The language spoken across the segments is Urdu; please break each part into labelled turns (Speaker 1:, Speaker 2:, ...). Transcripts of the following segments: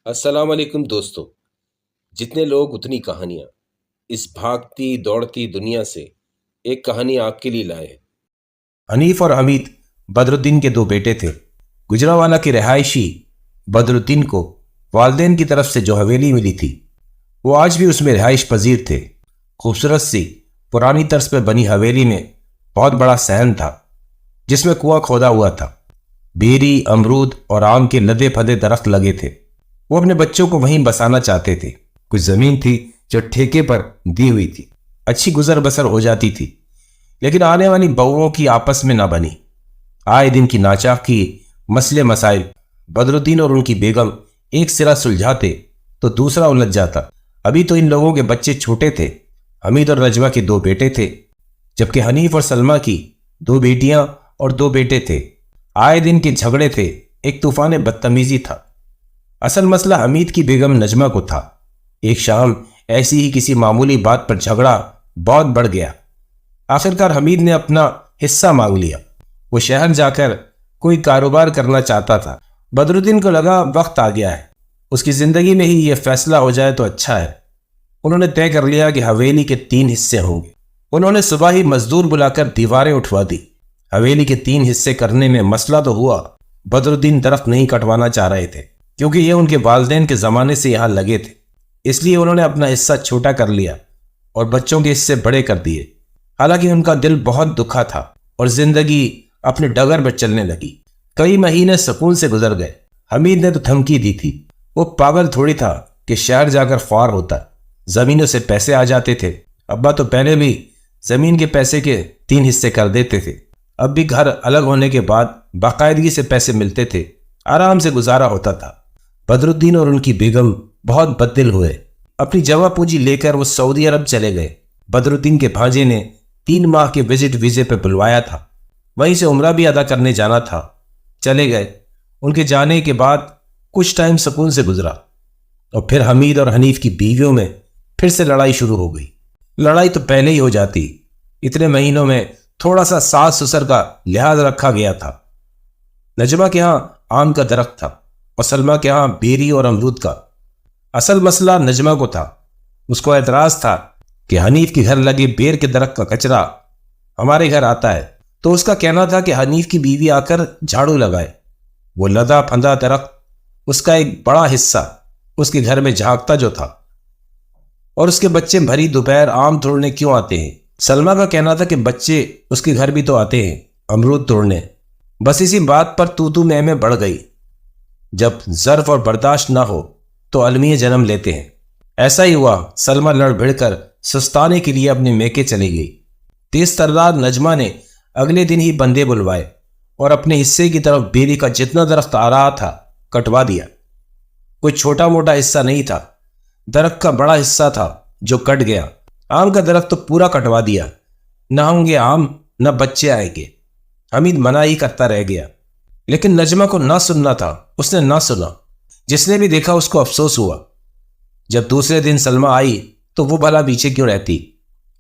Speaker 1: السلام علیکم دوستو، جتنے لوگ اتنی کہانیاں اس بھاگتی دوڑتی دنیا سے ایک کہانی آپ کے لیے لائے ہیں۔
Speaker 2: حنیف اور حمید بدر الدین کے دو بیٹے تھے۔ گجرانوالہ کی رہائشی بدر الدین کو والدین کی طرف سے جو حویلی ملی تھی وہ آج بھی اس میں رہائش پذیر تھے۔ خوبصورت سی پرانی طرز پہ بنی حویلی میں بہت بڑا صحن تھا جس میں کنواں کھودا ہوا تھا۔ بیری، امرود اور آم کے لدے پھدے درخت لگے تھے۔ وہ اپنے بچوں کو وہیں بسانا چاہتے تھے۔ کچھ زمین تھی جو ٹھیکے پر دی ہوئی تھی، اچھی گزر بسر ہو جاتی تھی، لیکن آنے والی بہوؤں کی آپس میں نہ بنی۔ آئے دن کی ناچاکی مسئلے مسائل بدر الدین اور ان کی بیگم ایک سرا سلجھاتے تو دوسرا الجھ جاتا۔ ابھی تو ان لوگوں کے بچے چھوٹے تھے۔ حمید اور نجمہ کے دو بیٹے تھے، جبکہ حنیف اور سلمہ کی دو بیٹیاں اور دو بیٹے تھے۔ آئے دن کے جھگڑے تھے، ایک طوفان بدتمیزی تھا۔ اصل مسئلہ حمید کی بیگم نجمہ کو تھا۔ ایک شام ایسی ہی کسی معمولی بات پر جھگڑا بہت بڑھ گیا۔ آخرکار حمید نے اپنا حصہ مانگ لیا۔ وہ شہر جا کر کوئی کاروبار کرنا چاہتا تھا۔ بدر الدین کو لگا وقت آ گیا ہے، اس کی زندگی میں ہی یہ فیصلہ ہو جائے تو اچھا ہے۔ انہوں نے طے کر لیا کہ حویلی کے 3 حصے ہوں گے۔ انہوں نے صبح ہی مزدور بلا کر دیواریں اٹھوا دی۔ حویلی کے 3 حصے کرنے میں مسئلہ تو ہوا، بدر الدین درخت نہیں کٹوانا چاہ رہے تھے کیونکہ یہ ان کے والدین کے زمانے سے یہاں لگے تھے۔ اس لیے انہوں نے اپنا حصہ چھوٹا کر لیا اور بچوں کے حصے بڑے کر دیے۔ حالانکہ ان کا دل بہت دکھا تھا اور زندگی اپنے ڈگر پر چلنے لگی۔ کئی مہینے سکون سے گزر گئے۔ حمید نے تو دھمکی دی تھی، وہ پاگل تھوڑی تھا کہ شہر جا کر خوار ہوتا۔ زمینوں سے پیسے آ جاتے تھے۔ ابا تو پہلے بھی زمین کے پیسے کے 3 حصے کر دیتے تھے۔ اب بھی گھر الگ ہونے کے بعد باقاعدگی سے پیسے ملتے تھے، آرام سے گزارا ہوتا تھا۔ بدر الدین اور ان کی بیگم بہت بددل ہوئے۔ اپنی جمع پونجی لے کر وہ سعودی عرب چلے گئے۔ بدر الدین کے بھانجے نے 3 ماہ کے وزٹ ویزے پہ بلوایا تھا، وہیں سے عمرہ بھی ادا کرنے جانا تھا۔ چلے گئے۔ ان کے جانے کے بعد کچھ ٹائم سکون سے گزرا اور پھر حمید اور حنیف کی بیویوں میں پھر سے لڑائی شروع ہو گئی۔ لڑائی تو پہلے ہی ہو جاتی، اتنے مہینوں میں تھوڑا سا ساس سسر کا لحاظ رکھا گیا تھا۔ نجمہ کے ہاں آم کا درخت تھا اور سلمہ کے ہاں بیری اور امرود کا۔ اصل مسئلہ نجمہ کو تھا۔ اس کو اعتراض تھا کہ حنیف کے گھر لگے بیر کے درخت کا کچرا ہمارے گھر آتا ہے، تو اس کا کہنا تھا کہ حنیف کی بیوی آ کر جھاڑو لگائے۔ وہ لدا پھندا درخت اس کا ایک بڑا حصہ اس کے گھر میں جھانکتا جو تھا، اور اس کے بچے بھری دوپہر آم توڑنے کیوں آتے ہیں؟ سلمہ کا کہنا تھا کہ بچے اس کے گھر بھی تو آتے ہیں امرود توڑنے۔ بس اسی بات پر تو میں بڑھ گئی۔ جب ظرف اور برداشت نہ ہو تو المیے جنم لیتے ہیں۔ ایسا ہی ہوا۔ سلمہ لڑ بھڑ کر سستانے کے لیے اپنے میکے چلی گئی۔ تیز ترار نجمہ نے اگلے دن ہی بندے بلوائے اور اپنے حصے کی طرف بیری کا جتنا درخت آ رہا تھا کٹوا دیا۔ کوئی چھوٹا موٹا حصہ نہیں تھا، درخت کا بڑا حصہ تھا جو کٹ گیا۔ آم کا درخت تو پورا کٹوا دیا، نہ ہوں گے آم نہ بچے آئیں گے۔ حمید منع ہی کرتا رہ گیا، لیکن نجمہ کو نہ سننا تھا، اس نے نہ سنا۔ جس نے بھی دیکھا اس کو افسوس ہوا۔ جب دوسرے دن سلمہ آئی تو وہ بھلا پیچھے کیوں رہتی؟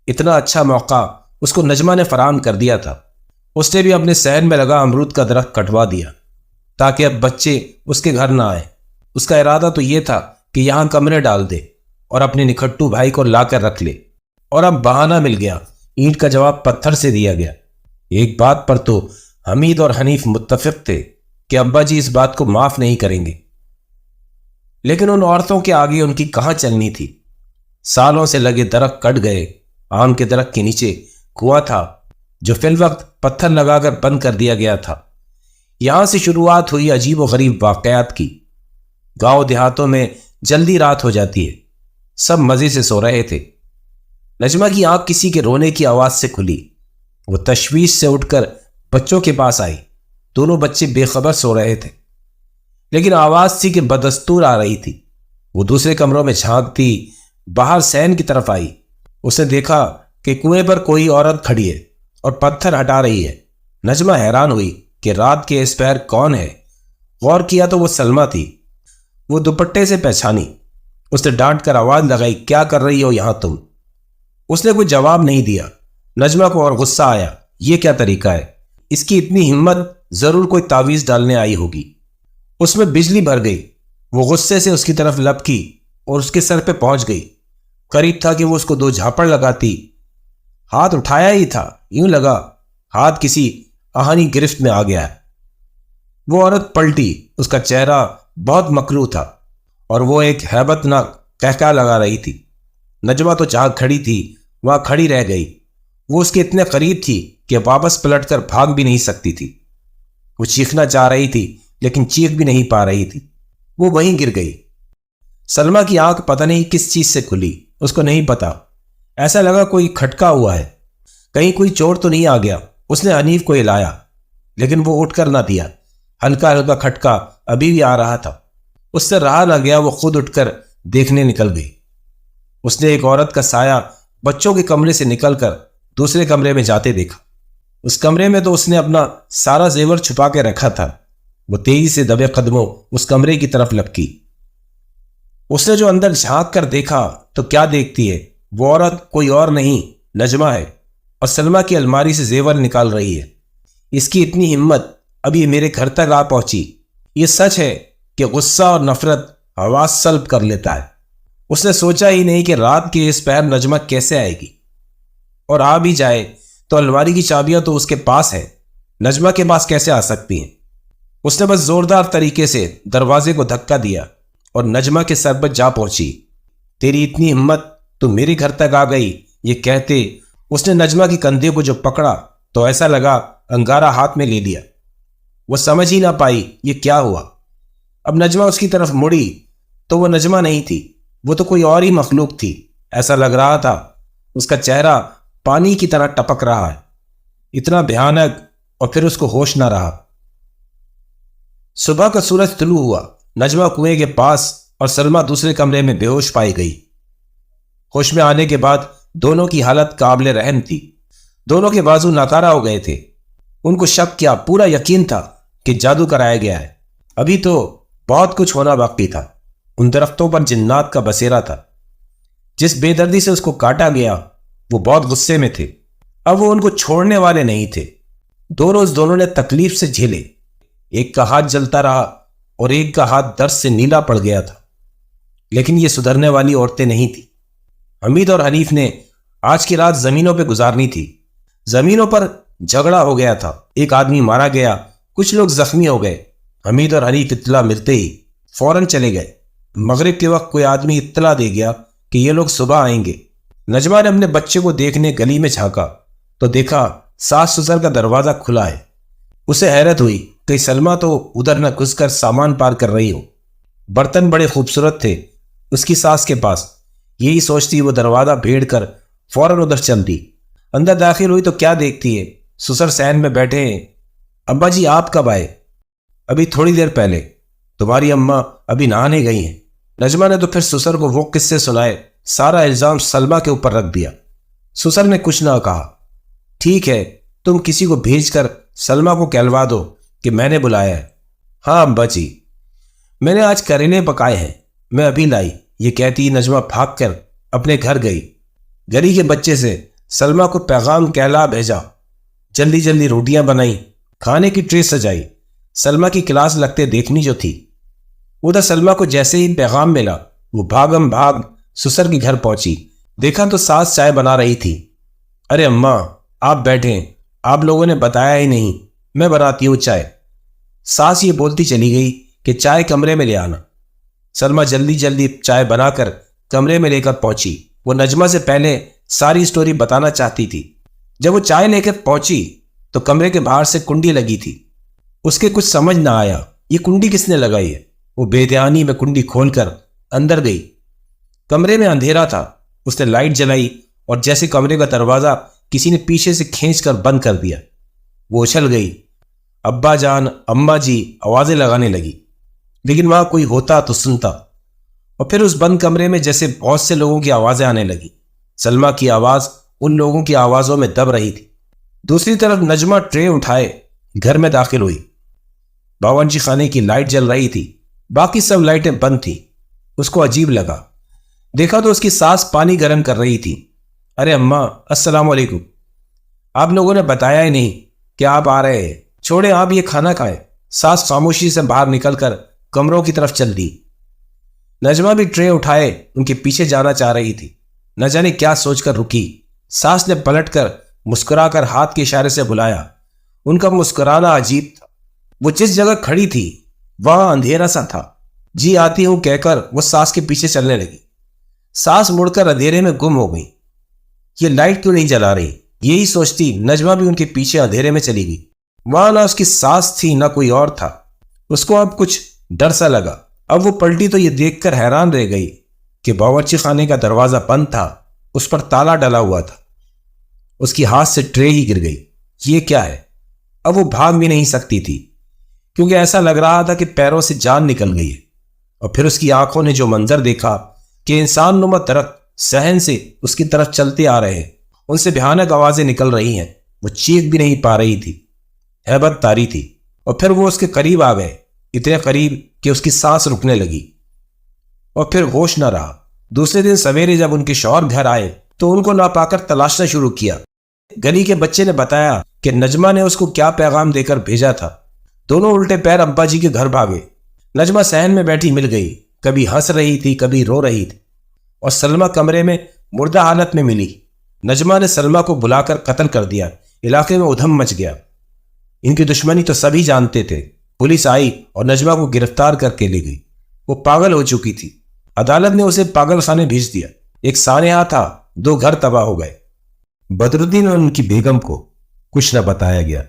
Speaker 2: اتنا اچھا موقع اس کو نجمہ نے فراہم کر دیا تھا۔ اس نے بھی اپنے صحن میں لگا امرود کا درخت کٹوا دیا تاکہ اب بچے اس کے گھر نہ آئیں۔ اس کا ارادہ تو یہ تھا کہ یہاں کمرے ڈال دے اور اپنے نکھٹو بھائی کو لا کر رکھ لے، اور اب بہانہ مل گیا۔ اینٹ کا جواب پتھر سے دیا گیا۔ ایک بات پر تو حمید اور حنیف متفق تھے کہ ابا جی اس بات کو معاف نہیں کریں گے، لیکن ان عورتوں کے آگے ان کی کہاں چلنی تھی؟ سالوں سے لگے درخت کٹ گئے۔ آم کے درخت کے نیچے کنواں تھا جو فی الوقت پتھر لگا کر بند کر دیا گیا تھا۔ یہاں سے شروعات ہوئی عجیب و غریب واقعات کی۔ گاؤں دیہاتوں میں جلدی رات ہو جاتی ہے، سب مزے سے سو رہے تھے۔ نجمہ کی آنکھ کسی کے رونے کی آواز سے کھلی۔ وہ تشویش سے اٹھ کر بچوں کے پاس آئی۔ دونوں بچے بے خبر سو رہے تھے، لیکن آواز تھی کہ بدستور آ رہی تھی۔ وہ دوسرے کمروں میں جھانکتی باہر صحن کی طرف آئی۔ اس نے دیکھا کہ کنویں پر کوئی عورت کھڑی ہے اور پتھر ہٹا رہی ہے۔ نجمہ حیران ہوئی کہ رات کے اس پہر کون ہے۔ غور کیا تو وہ سلمہ تھی۔ وہ دوپٹے سے پہچانی۔ اس نے ڈانٹ کر آواز لگائی، کیا کر رہی ہو یہاں تم؟ اس نے کوئی جواب نہیں دیا۔ نجمہ کو اور غصہ آیا، یہ کیا طریقہ ہے؟ اس کی اتنی ہمت، ضرور کوئی تعویذ ڈالنے آئی ہوگی۔ اس میں بجلی بھر گئی۔ وہ غصے سے اس کی طرف لپکی اور اس کے سر پہ پہنچ گئی۔ قریب تھا کہ وہ اس کو 2 جھاپڑ لگاتی۔ ہاتھ اٹھایا ہی تھا، یوں لگا ہاتھ کسی آہنی گرفت میں آ گیا ہے۔ وہ عورت پلٹی، اس کا چہرہ بہت مکروہ تھا اور وہ ایک ہیبت ناک قہقہ لگا رہی تھی۔ نجمہ تو جہاں کھڑی تھی وہاں کھڑی رہ گئی۔ وہ اس کے اتنے قریب تھی کہ واپس پلٹ کر بھاگ بھی نہیں سکتی تھی۔ وہ چیخنا چاہ رہی تھی لیکن چیخ بھی نہیں پا رہی تھی۔ وہ وہیں گر گئی۔ سلمیٰ کی آنکھ پتہ نہیں کس چیز سے کھلی، اس کو نہیں پتا۔ ایسا لگا کوئی کھٹکا ہوا ہے، کہیں کوئی چور تو نہیں آ گیا۔ اس نے حنیف کو ہلایا لیکن وہ اٹھ کر نہ دیا۔ ہلکا ہلکا کھٹکا ابھی بھی آ رہا تھا۔ اس سے رہا نہ گیا، وہ خود اٹھ کر دیکھنے نکل گئی۔ اس نے ایک عورت کا سایہ بچوں کے کمرے سے نکل کر دوسرے کمرے میں جاتے دیکھا۔ اس کمرے میں تو اس نے اپنا سارا زیور چھپا کے رکھا تھا۔ وہ تیزی سے دبے قدموں اس کمرے کی طرف لپکی۔ اس نے جو اندر جھانک کر دیکھا تو کیا دیکھتی ہے، وہ عورت کوئی اور نہیں نجمہ ہے اور سلمیٰ کی الماری سے زیور نکال رہی ہے۔ اس کی اتنی ہمت اب یہ میرے گھر تک آ پہنچی۔ یہ سچ ہے کہ غصہ اور نفرت حواس سلب کر لیتا ہے۔ اس نے سوچا ہی نہیں کہ رات کے اس پہر نجمہ کیسے آئے گی، اور آ بھی جائے تو الماری کی چابیاں تو اس کے پاس ہیں، نجمہ کے پاس کیسے آ سکتی ہیں؟ اس نے بس زوردار طریقے سے دروازے کو دھکا دیا اور نجمہ کے سر پر جا پہنچی۔ تیری اتنی ہمت، تو میرے گھر تک آ گئی۔ یہ کہتے اس نے نجمہ کے کندھے کو جو پکڑا تو ایسا لگا انگارہ ہاتھ میں لے لیا۔ وہ سمجھ ہی نہ پائی یہ کیا ہوا۔ اب نجمہ اس کی طرف مڑی تو وہ نجمہ نہیں تھی، وہ تو کوئی اور ہی مخلوق تھی۔ ایسا لگ رہا تھا اس کا چہرہ پانی کی طرح ٹپک رہا ہے، اتنا بھیانک، اور پھر اس کو ہوش نہ رہا۔ صبح کا سورج طلوع ہوا۔ نجمہ کنویں کے پاس اور سلمیٰ دوسرے کمرے میں بے ہوش پائی گئی۔ ہوش میں آنے کے بعد دونوں کی حالت قابل رحم تھی۔ دونوں کے بازو ناکارہ ہو گئے تھے۔ ان کو شک کیا پورا یقین تھا کہ جادو کرایا گیا ہے۔ ابھی تو بہت کچھ ہونا باقی تھا۔ ان درختوں پر جنات کا بسیرا تھا۔ جس بے دردی سے اس کو کاٹا گیا وہ بہت غصے میں تھے۔ اب وہ ان کو چھوڑنے والے نہیں تھے۔ 2 روز دونوں نے تکلیف سے جھیلے۔ ایک کا ہاتھ جلتا رہا اور ایک کا ہاتھ درد سے نیلا پڑ گیا تھا، لیکن یہ سدھرنے والی عورتیں نہیں تھیں۔ حمید اور حنیف نے آج کی رات زمینوں پہ گزارنی تھی۔ زمینوں پر جھگڑا ہو گیا تھا، ایک آدمی مارا گیا، کچھ لوگ زخمی ہو گئے۔ حمید اور حنیف اطلاع ملتے ہی فوراً چلے گئے۔ مغرب کے وقت کوئی آدمی اطلاع دے گیا کہ یہ لوگ صبح آئیں گے۔ نجمہ نے اپنے بچے کو دیکھنے گلی میں جھانکا تو دیکھا ساس سسر کا دروازہ کھلا ہے۔ اسے حیرت ہوئی کہ سلمیٰ تو ادھر نہ گھس کر سامان پار کر رہی ہو۔ برتن بڑے خوبصورت تھے اس کی ساس کے پاس۔ یہی سوچتی وہ دروازہ بھیڑ کر فوراً ادھر چلتی۔ اندر داخل ہوئی تو کیا دیکھتی ہے، سسر صحن میں بیٹھے ہیں۔ ابا جی آپ کب آئے؟ ابھی تھوڑی دیر پہلے۔ تمہاری اماں ابھی نہانے گئی ہیں۔ نجمہ نے تو پھر سسر کو وہ قصے سنائے، سارا الزام سلمیٰ کے اوپر رکھ دیا۔ سسر نے کچھ نہ کہا۔ ٹھیک ہے، تم کسی کو بھیج کر سلمیٰ کو کہلوا دو کہ میں نے بلایا ہے۔ ہاں ابا جی، میں نے آج کریلے پکائے ہیں، میں ابھی لائی۔ یہ کہتی نجمہ بھاگ کر اپنے گھر گئی۔ گھری کے بچے سے سلمیٰ کو پیغام کہلا بھیجا۔ جلدی جلدی روٹیاں بنائیں، کھانے کی ٹرے سجائی۔ سلمیٰ کی کلاس لگتے دیکھنی جو تھی۔ ادھر سلمیٰ کو جیسے ہی پیغام ملا وہ بھاگم بھاگ سسر کے گھر پہنچی۔ دیکھا تو ساس چائے بنا رہی تھی۔ ارے اماں آپ بیٹھیں، آپ لوگوں نے بتایا ہی نہیں، میں بناتی ہوں چائے۔ ساس یہ بولتی چلی گئی کہ چائے کمرے میں لے آنا۔ سلمیٰ جلدی جلدی چائے بنا کر کمرے میں لے کر پہنچی۔ وہ نجمہ سے پہلے ساری سٹوری بتانا چاہتی تھی۔ جب وہ چائے لے کر پہنچی تو کمرے کے باہر سے کنڈی لگی تھی۔ اس کے کچھ سمجھ نہ آیا یہ کنڈی کس نے لگائی ہے۔ وہ بے دھیانی میں کنڈی کھول کر اندر گئی۔ کمرے میں اندھیرا تھا۔ اس نے لائٹ جلائی اور جیسے کمرے کا دروازہ کسی نے پیچھے سے کھینچ کر بند کر دیا، وہ اچھل گئی۔ ابا جان، اماں جی آوازیں لگانے لگی، لیکن وہاں کوئی ہوتا تو سنتا۔ اور پھر اس بند کمرے میں جیسے بہت سے لوگوں کی آوازیں آنے لگی۔ سلمیٰ کی آواز ان لوگوں کی آوازوں میں دب رہی تھی۔ دوسری طرف نجمہ ٹرے اٹھائے گھر میں داخل ہوئی۔ باورچی خانے کی لائٹ جل رہی تھی، باقی سب لائٹیں بند تھیں۔ اس کو عجیب لگا۔ دیکھا تو اس کی ساس پانی گرم کر رہی تھی۔ ارے اماں السلام علیکم، آپ لوگوں نے بتایا ہی نہیں کہ آپ آ رہے ہیں، چھوڑیں آپ یہ کھانا کھائیں۔ ساس خاموشی سے باہر نکل کر کمروں کی طرف چل دی۔ نجمہ بھی ٹرے اٹھائے ان کے پیچھے جانا چاہ رہی تھی، نہ جانے کیا سوچ کر رکی۔ ساس نے پلٹ کر مسکرا کر ہاتھ کے اشارے سے بلایا۔ ان کا مسکرانا عجیب تھا۔ وہ جس جگہ کھڑی تھی وہاں اندھیرا سا تھا۔ جی آتی ہوں کہہ کر وہ ساس کے پیچھے چلنے لگی۔ ساس مڑ کر اندھیرے میں گم ہو گئی۔ یہ لائٹ کیوں نہیں جلا رہی؟ یہی سوچتی نجمہ بھی ان کے پیچھے اندھیرے میں چلی گئی۔ وہاں نہ اس کی ساس تھی نہ کوئی اور تھا۔ اس کو اب کچھ ڈر سا لگا۔ اب وہ پلٹی تو یہ دیکھ کر حیران رہ گئی کہ باورچی خانے کا دروازہ بند تھا، اس پر تالا ڈلا ہوا تھا۔ اس کی ہاتھ سے ٹرے ہی گر گئی۔ یہ کیا ہے؟ اب وہ بھاگ بھی نہیں سکتی تھی کیونکہ ایسا لگ رہا تھا کہ پیروں سے جان نکل گئی ہے۔ اور پھر اس کی آنکھوں نے جو منظر دیکھا کہ انسان نما درخت صحن سے اس کی طرف چلتے آ رہے ہیں، ان سے بھیانک آوازیں نکل رہی ہیں۔ وہ چیخ بھی نہیں پا رہی تھی، ہیبت طاری تھی۔ اور پھر وہ اس کے قریب آ گئے، اتنے قریب کہ اس کی سانس رکنے لگی، اور پھر ہوش نہ رہا۔ دوسرے دن سویرے جب ان کے شوہر گھر آئے تو ان کو نہ پا کر تلاشنا شروع کیا۔ گلی کے بچے نے بتایا کہ نجمہ نے اس کو کیا پیغام دے کر بھیجا تھا۔ دونوں الٹے پیر ابا جی کے گھر بھاگے۔ نجمہ صحن میں بیٹھی مل گئی، کبھی ہنس رہی تھی کبھی رو رہی تھی، اور سلمہ کمرے میں مردہ حالت میں ملی۔ نجمہ نے سلمہ کو بلا کر قتل کر دیا۔ علاقے میں ادھم مچ گیا۔ ان کی دشمنی تو سبھی جانتے تھے۔ پولیس آئی اور نجمہ کو گرفتار کر کے لے گئی۔ وہ پاگل ہو چکی تھی۔ عدالت نے اسے پاگل خانے بھیج دیا۔ ایک سانحہ تھا، 2 گھر تباہ ہو گئے۔ بدرالدین اور ان کی بیگم کو کچھ نہ بتایا گیا۔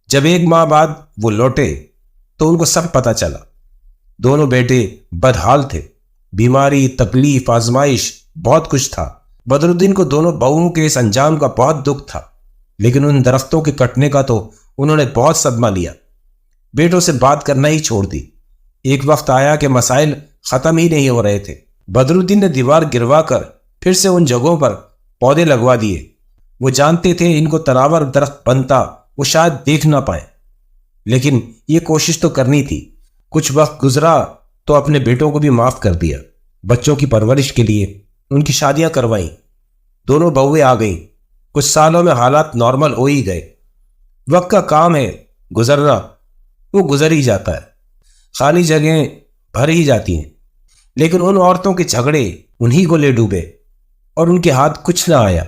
Speaker 2: جب 1 ماہ بعد وہ لوٹے تو ان کو سب پتہ چلا۔ دونوں بیٹے بدحال تھے۔ بیماری، تکلیف، آزمائش، بہت کچھ تھا۔ بدرالدین کو دونوں بہوؤں کے اس انجام کا بہت دکھ تھا، لیکن ان درختوں کے کٹنے کا تو انہوں نے بہت صدمہ لیا۔ بیٹوں سے بات کرنا ہی چھوڑ دی۔ ایک وقت آیا کہ مسائل ختم ہی نہیں ہو رہے تھے۔ بدرالدین نے دیوار گروا کر پھر سے ان جگہوں پر پودے لگوا دیے۔ وہ جانتے تھے ان کو تناور درخت بنتا وہ شاید دیکھ نہ پائے، لیکن یہ کوشش تو کرنی تھی۔ کچھ وقت گزرا تو اپنے بیٹوں کو بھی معاف کر دیا۔ بچوں کی پرورش کے لیے ان کی شادیاں کروائیں۔ دونوں بہویں آ گئیں۔ کچھ سالوں میں حالات نارمل ہو ہی گئے۔ وقت کا کام ہے گزرنا، وہ گزر ہی جاتا ہے۔ خالی جگہیں بھر ہی جاتی ہیں، لیکن ان عورتوں کے جھگڑے انہی کو لے ڈوبے اور ان کے ہاتھ کچھ نہ آیا۔